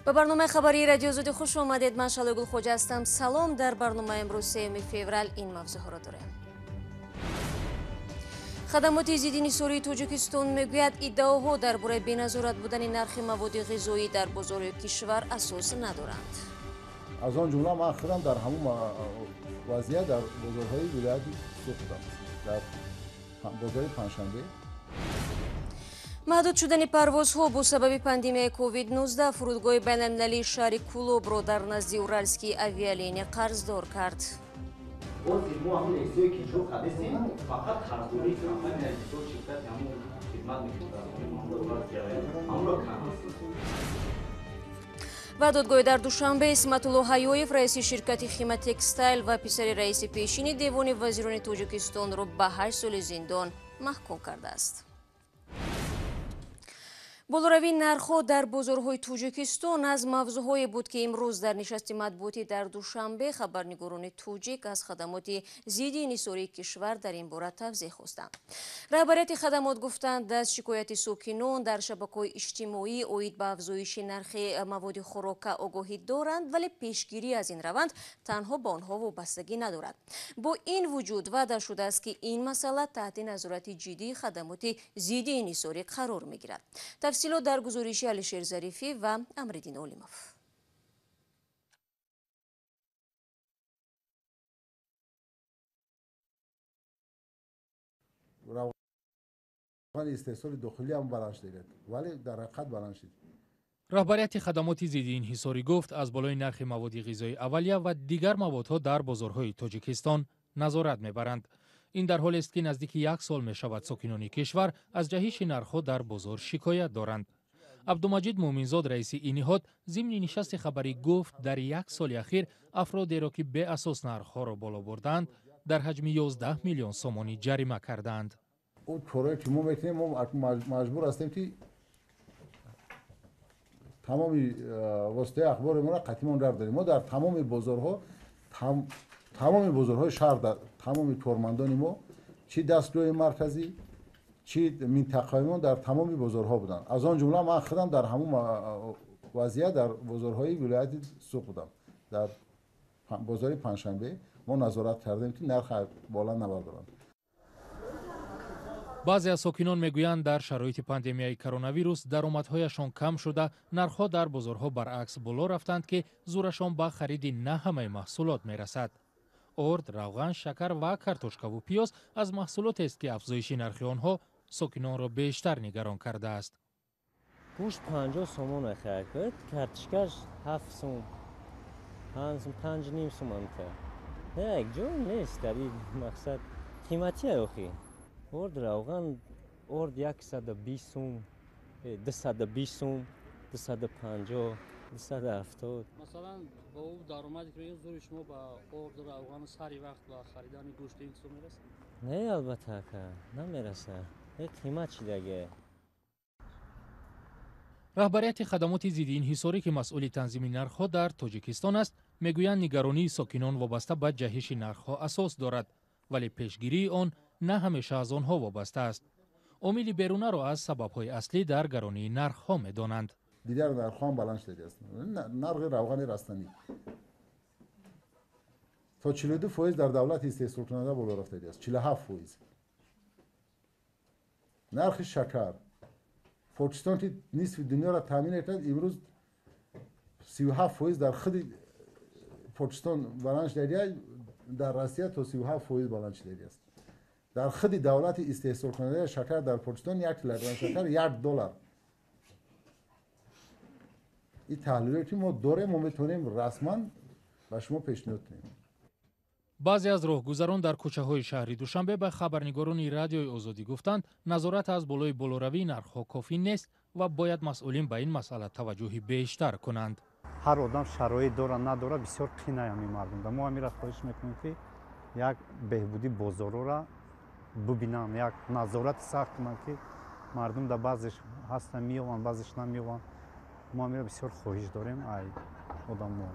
به برنامه خبری رادیو زودی خوش آمدید. من شالو گل خوجه هستم. سلام. در برنامه امروز 3 فوریه این موضوع را داریم. خدمات ضد سوری تاجیکستان میگوید ادعاها درباره بی‌نظارت بودن نرخ مواد غذایی در بازار کشور اساس ندارند. از آن جمله من خودم در همون وضعیت در بازارهای ولایت سوختم، در بازار پنجشنبه. محدود شدن پروازها با سبب پاندمی کووید 19 فرودگاه بین‌المللی شهر کولوب را در نزد اورالسکی آویالینی قرضدار کرد. و دادگاه در دوشنبه اسمت‌الله حیویف رئیس شرکت خیمه تکستایل و پسر رئیس پیشین دیوان وزیران تاجیکستان را به 8 سال زندان محکوم کرده است. بالوروی نرخ‌ها در بازارهای تاجیکستان از موضوعهایی بود که امروز در نشست مطبوعاتی در دوشنبه خبرنگاران تاجیک از خدمات ضد انحصاری کشور در این باره توضیح خواستند. رهبریت خدمات گفتند از شکایت ساکنان در شبکه‌های اجتماعی اوید به افزایش نرخ مواد خوراک آگاهی دارند، ولی پیشگیری از این روند تنها به آنها وابستگی ندارد. با این وجود وعده شده است که این مسئله تحت نظارت جدی خدمات ضد انحصاری قرار می‌گیرد. تفصیلات در گزارش علیشیر ظریفی و امردین اولیموف. روان استحصال داخلی هم بلند شده ولی در حقیقت بلند شد. رهبریت خدمات ضد انحصاری گفت از بالای نرخ مواد غذایی اولیه و دیگر موادها در بازارهای تاجیکستان نظارت میبرند. این در حالی است که نزدیک 1 سال می شود ساکنان کشور از جهش نرخ‌ها در بازار شکایت دارند. عبدالمجید مومنزاد رئیس این نهاد ضمن نشست خبری گفت در 1 سال اخیر افرادی را که به اساس نرخ‌ها را بالا بردند در حجم 11 میلیون سومانی جریمه کردند. اون کاری که ما می‌کنیم ما مجبور هستیم که تمام واسطه اخبار ما را قطعی در داریم. ما در تمام بازارهای شهر، در تمام کارمندان ما چی دستگاه مرکزی چی منطقه ما در تمام بازارها بودن. از آن جمله من خودم در همون وضعیت در بازارهای ولایت سوق بودم. در بازار پنجشنبه ما نظارت کردیم که نرخ بالا نبردارند. بعضی از ساکنان میگویند در شرایط پاندمی کرونا ویروس درآمدهایشان کم شده، نرخ‌ها در بازارها برعکس بالا رفتند که زورشان به خرید نه همه محصولات میرسد. ارد، روغن، شکر و کارتوشکا و پیاز از محصولات است که افزایش نرخ آنها ساکنان را بیشتر نگران کرده است. گوشت 50 سومون خرید کرد، کارتوشکاش 7 سوم، 5.5 سومن کرد. نه یک جور نیست در این مقصد قیمتی اخی. ارد روغن ارد 120 سوم، 220 سوم، 250 270. مثلا با او درآمدی که زور شما با ارد روغن سری وقت با خریدن گوشت این سو میرسه؟ نه البته که نمیرسه. این قیمت چی دیگه؟ رهبریت خدمات ضد انحصاری که مسئول تنظیم نرخ‌ها در تاجیکستان است میگویند نگرانی ساکنان وابسته به جهش نرخ‌ها اساس دارد، ولی پیشگیری آن نه همیشه از آنها وابسته است. عامل بیرونه را از سبب‌های اصلی در گرانی نرخ‌ها می‌دانند. دیگر نرخ‌ها هم بلند شده است. نرخ روغن رستنی تا 42% در دولت استحصال کننده بالا رفته است. 47%. نرخ شکر پاکستان که نصف دنیا را تامین کرد امروز 37% در خود پاکستان بلند شده، در روسیه تا 37% بلند شده است. در خود دولت استحصال کننده شکر در پاکستان 1 کیلوگرم شکر $1. این تحلیلی که ما داریم ما میتونیم رسما به شما پیشنهاد کنیم. بعضی از راهگذران در کوچه‌های شهر دوشنبه به خبرنگاران رادیوی آزادی گفتند نظارت از بالای بالاروی نرخ‌ها کافی نیست و باید مسئولین به این مسئله توجه بیشتر کنند. هر آدم شرایط داره نداره بسیار قینه همین مردم. ما همین را خواهش میکنیم که یک بهبودی بازارا را ببینن، یک نظارت سخت کنن که مردم در بعضش هستن میوان بعضش نمیوان. ما همین را بسیار خواهش داریم ای آدم.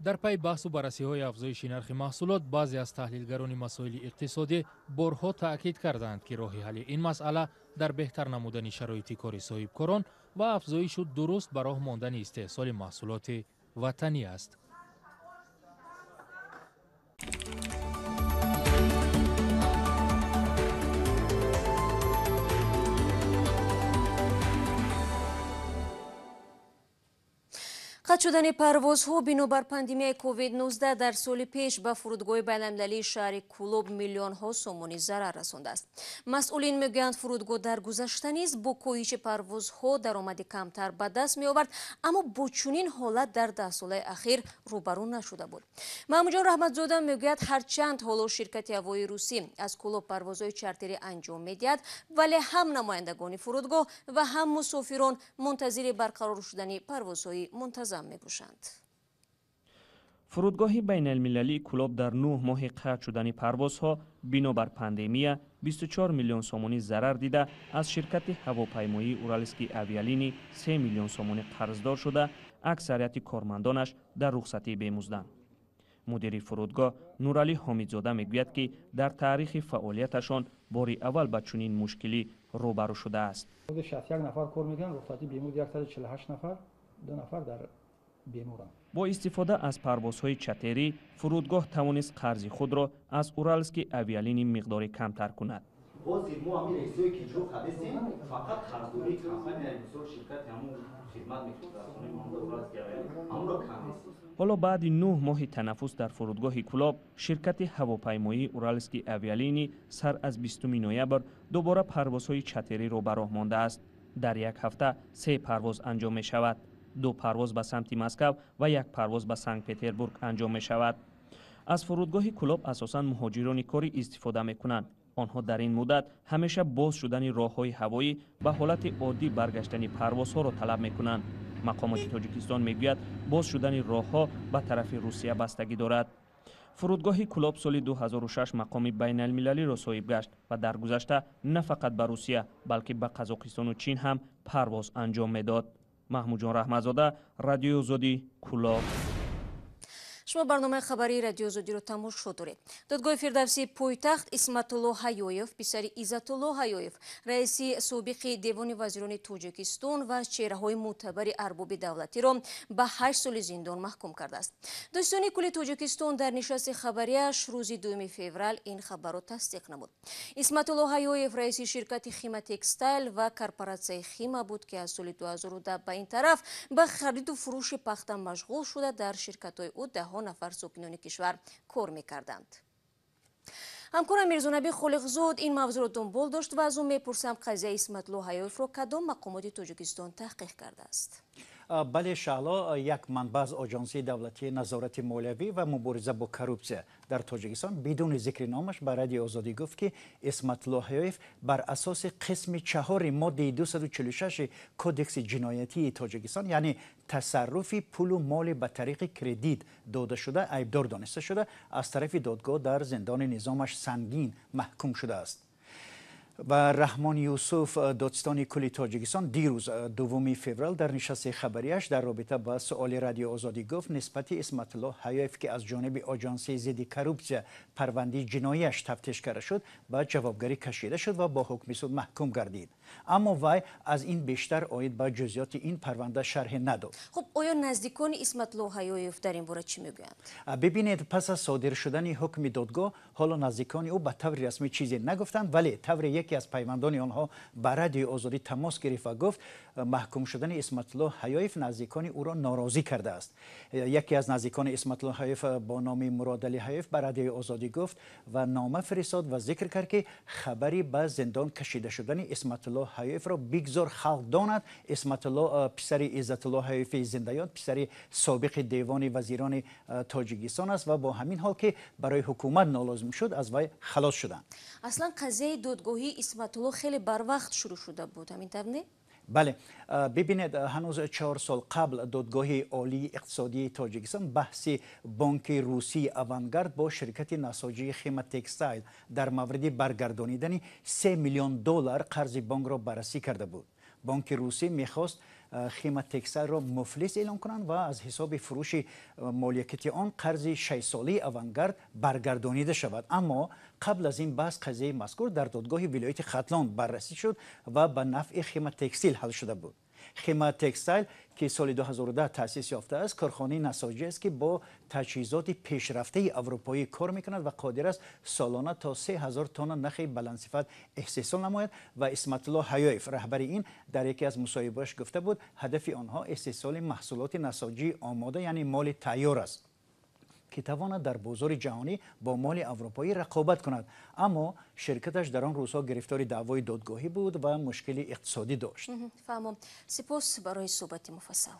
در پی بحث و بررسی‌های افزایش نرخ محصولات بعضی از تحلیلگران مسائل اقتصادی بارها تاکید کردند که راه حل این مسئله در بهتر نمودن شرایط کار صاحبکاران و افزایش و درست به راه ماندن استحصال محصولات وطنی است. قطع شدن پروازها بنابر پاندمیای کووید 19 در سال پیش به فرودگاه بین‌المللی شهر کولوب میلیون ها سومانی ضرر رسانده است. مسئولین میگویند فرودگاه در گذشته نیز با کاهش پروازها درآمد کمتر به دست می آورد، اما با چنین حالت در 10 سال اخیر روبرو نشده بود. محمود جان رحمتزاده میگوید هرچند حالا شرکت هوایی روسی از کولوب پروازهای چارتری انجام میدهد، ولی هم نمایندگان فرودگاه و هم مسافران منتظر برقرار شدن پروازهای منتظم می‌باشند. فرودگاه بین المللی کولوب در 9 ماه قطع شدن پروازها بنابر پاندمی 24 میلیون سومانی ضرر دیده از شرکت هواپیمایی اورالسکی اویالینی 3 میلیون سومانی قرضدار شده، اکثریت کارمندانش در رخصتی بیمزدند. مدیر فرودگاه نورعلی حمیدزاده میگوید که در تاریخ فعالیتشان بار اول با چنین مشکلی روبرو شده است. 61 نفر کار میکنن، رخصتی بیمود 148 نفر، 2 نفر در بیمورند. با استفاده از پروازهای چارتری، فرودگاه توانست قرض خود را از اورالسکی اویالینی مقداری کمتر کند. حالا بعد 9 ماه تنفس در فرودگاه کولوب، شرکت هواپیمایی اورالسکی اویالینی سر از 20 نوامبر دوباره پروازهای چارتری را به راه مانده است. در یک هفته 3 پرواز انجام می شود. 2 پرواز به سمت مسکو و 1 پرواز به سنت پترزبورگ انجام می شود. از فرودگاه کولوب اساساً مهاجران کاری استفاده می کنند. آنها در این مدت همیشه باز شدن راههای هوایی به حالت عادی برگشتن پروازها را طلب می کنند. مقامات تاجیکستان می گوید باز شدن راهها به طرف روسیه بستگی دارد. فرودگاه کولوب سال 2006 مقام بین المللی را صاحب گشت و در گذشته نه فقط به روسیه بلکه به قزاقستان و چین هم پرواز انجام میداد. محمود جان رحمتزاده، رادیو آزادی، کولوب. شما برنامه خبری رادیو آزادی رو تماشا دارید. دادگاه فردوسی پایتخت اسمت‌الله حیویف پسر عزت‌الله حیویف رئیس سابق دیوان وزیران تاجیکستان و چهره‌های معتبر ارباب دولتی را به 8 سال زندان محکوم کرده است. دادستان کل تاجیکستان در نشست خبریش روز 2 فوریه این خبر را تصدیق نمود. اسمت‌الله حیویف رئیس شرکت خیمه تکستایل و کارپوراسیون خیمه بود که از سال 2010 به این طرف به خرید و فروش پخته مشغول شده در شرکت‌های او نفر ساکنان کشور کار می‌کردند. همکارم میرزانبی خالقزاد این موضوع را دنبال داشت و از او میپرسم قضیه اسمت‌الله حیویف را کدام مقامات تاجیکستان تحقیق کرده است؟ بله شعلا، یک منبع از آژانسی دولتی نظارت مالیوی و مبارزه با کروپسیه در تاجیکستان بدون ذکر نامش به رادیو آزادی گفت که اسمت‌الله حیویف بر اساس قسم 4 ماده 246 کدکس جنایتی تاجیکستان، یعنی تصرف پول و مال به طریق کردیت داده شده، عیبدار دانسته شده، از طرف دادگاه در زندان نظامش سنگین محکوم شده است. و رحمان یوسف دادستان کل تاجیکستان دیروز 2 فوریه در نشست خبریش در رابطه با سؤال رادیو آزادی گفت نسبت اسمت‌الله حیویف که از جانب آژانس ضد کروپسیون پرونده جناییش تفتیش کرده شد به جوابگری کشیده شد و با حکم صادر محکوم گردید، اما وی از این بیشتر آید به جزئیات این پرونده شرح نداد. خب آیا نزدیکان اسمت‌الله حیویف در این باره چی میگویند؟ ببینید، پس از صادر شدن حکم دادگاه حالا نزدیکان او به طور رسمی چیزی نگفتند، ولی طور یکی از پیوندان آنها به رادیو آزادی تماس گرفت و گفت محکوم شدن اسمت‌الله حیویف نزدیکان او را ناراضی کرده است. یکی از نزدیکان اسمت‌الله حیویف با نام مرادعلی حیویف به رادیو آزادی گفت و نامه فرستاد و ذکر کرد که خبری به زندان کشیده شدن اسمت‌الله حیویف را بگذار خلق داند. اسمت‌الله پسر عزت‌الله حیویف زنده‌یاد، پسر سابق دیوان وزیران تاجیکستان است و با همین حال که برای حکومت نالازم شد از وی خلاص شدند. اصلا قضیه دادگاهی اسمت‌الله خیلی بر وقت شروع شده بود، همین طور نه؟ بله ببینید هنوز 4 سال قبل دادگاه عالی اقتصادی تاجیکستان بحث بانک روسی اوانگارد با شرکت نساجی خیمه تکستایل در مورد برگردانیدن 3 میلیون دلار قرض بانک را بررسی کرده بود. بانک روسی میخواست خیمه تکستایل را مفلس اعلام کنند و از حساب فروش مالکیت آن قرض 6 ساله اوانگارد برگردانیده شود. اما قبل از این بحث قضیه مذکور در دادگاه ولایت ختلان بررسی شد و به نفع خیمه تکستیل حل شده بود. خیمه تکستایل که سال 2010 تأسیس یافته است کارخانه نساجی است که با تجهیزات پیشرفته اروپایی کار میکند و قادر است سالانه تا 3000 تن نخ بلندصفت استحصال نماید و اسمت الله حیایف رهبر این در یکی از مصاحبه‌اش گفته بود هدف آنها استحصال محصولات نساجی آماده یعنی مال تیار است که تواند در بازار جهانی با مال اروپایی رقابت کند. اما شرکتش در آن روزها گرفتار دعوای دادگاهی بود و مشکل اقتصادی داشت. فهمم. سپاس برای صحبت مفصل.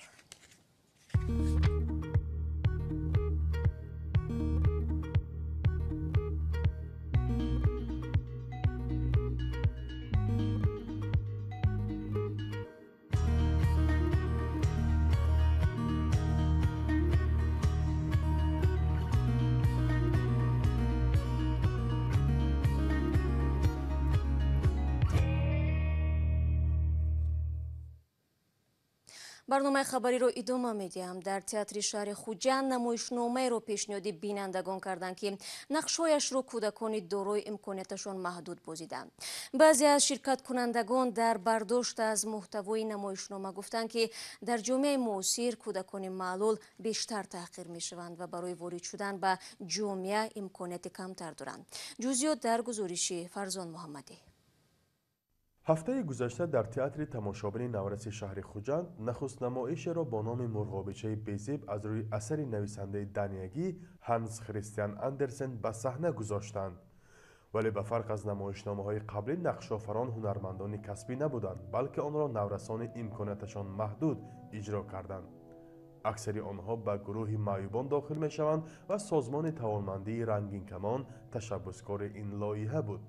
برنامه خبری رو ادامه میدیم. در تئاتر شهر خوجند نمایشنامه رو پیشنهاد بینندگان کردند که نقشهایش رو کودکان دارای امکاناتشان محدود بازیدند. بعضی از شرکت کنندگان در برداشت از محتوای نمایشنامه گفتند که در جامعه معاصر کودکان معلول بیشتر تحقیر میشوند و برای وارد شدن به جامعه امکانات کمتر دارند. جزئیات در گزارش فرزان محمدی. هفته گذشته در تئاتر تماشابین نورس شهر خوجند نخست نمایش را با نام مرغابچه بیزیب از روی اثر نویسنده دانیگی هانس کریستیان اندرسن به صحنه گذاشتند. ولی به فرق از نمایشنامه‌های قبلی نقش‌آفران هنرمندان کسبی نبودند بلکه آن را نورسان امکاناتشان محدود اجرا کردند. اکثر آنها به گروه معیوبان داخل می‌شوند و سازمان توانمندی رنگین کمان تشبسکار این لایحه بود.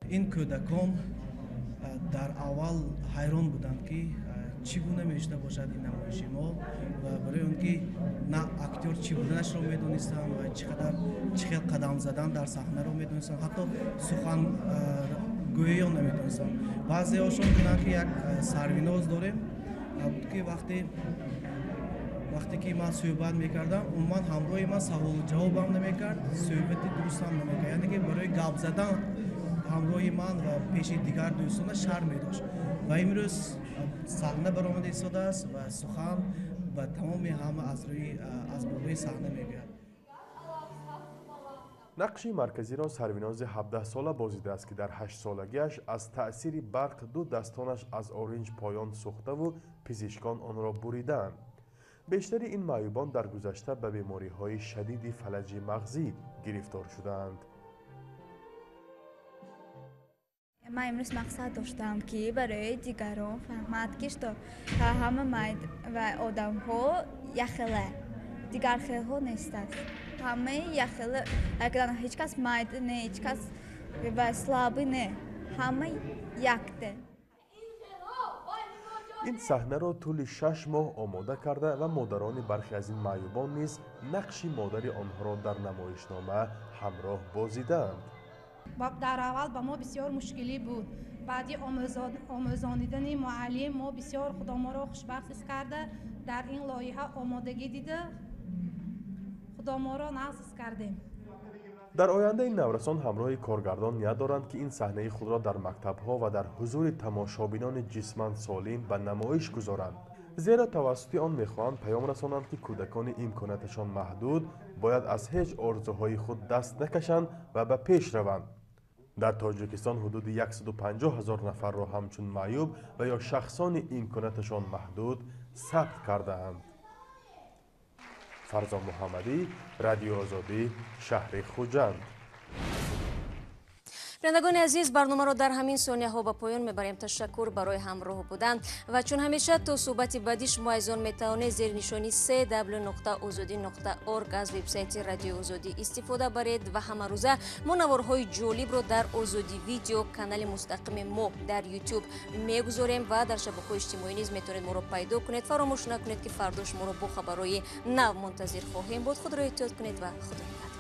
این کودکان در اول حیران بودند که چگونه میشده باشد این نمایش ما و برای اون که نه اکتور چی بودنش رو میدونستند و چقدر قدم زدن در صحنه رو میدونستند حتی سخن گویی رو نمیدونستند. بعضی هاشون بودند که یک سرویناز داریم بود که وقتی که من صحبت میکردم اون من همراه من سوال و جوابم نمیکرد صحبت درست هم نمیکرد یعنی که برای گپ زدن همراه من و پیش دیگر دوستان شرم می داشت و امروز صحنه برآمده ایستاده است و سخن و تمام همه از بالای صحنه میگوید. نقش مرکزی را سرویناز 17 ساله بازیده است که در 8 سالگیش از تأثیر برق دو دستانش از اورنج پایان سوخته و پزشکان آن را بریدند. بیشتر این معیوبان در گذشته به بیماری‌های شدید فلج مغزی گرفتار شدند. من امروز مقصد داشتم که برای دیگران فهمد که همه مرد و آدم ها یخله دیگر خیلی ها نیستند. همه یخله اگر هیچ کس مرد نه هیچ کس و سلابی نه همه یکته. این صحنه را طول 6 ماه آماده کرده و مادران برخی از این معیوبان نیز نقش مادر آنها را در نمایشنامه همراه بازیدند. در اول به ما بسیار مشکلی بود. بعدی آموزاندن معلم ما بسیار خدا ما را خوشبخت کرده. در این لایحه آمادگی دیده خدا ما را نصب کردیم. در آینده این نورسان همراه کارگردان نیت دارند که این صحنه خود را در مکتب‌ها و در حضور تماشابینان جسماند سالم به نمایش گذارند. زیرا توسط آن می‌خواهند پیام رسانند که کودکان امکاناتشان محدود باید از هیچ آرزوهای خود دست نکشند و به پیش روند. در تاجیکستان حدود 150,000 نفر را همچون معیوب و یا شخصان امکاناتشان محدود ثبت کرده‌اند. فرزان محمدی، رادیو آزادی، شهر خوجند. بینندگان عزیز، برنامه را در همین ثانیه ها به پایان میبریم. تشکر برای همراه بودن و چون همیشه تا صحبت بعدی شما از آن میتوانید زیر نشانی www.ozodi.org از وبسایت رادیو آزادی استفاده برید و همه روزه منورهای جالب رو در آزادی ویدیو کانال مستقیم ما در یوتیوب میگذاریم و در شبکه‌های اجتماعی نیز میتونید ما رو پیدا کنید. فراموش نکنید که فرداش ما رو با خبرهای نو منتظر خواهیم بود. خود را احتیاط کنید و خدا نگهدار.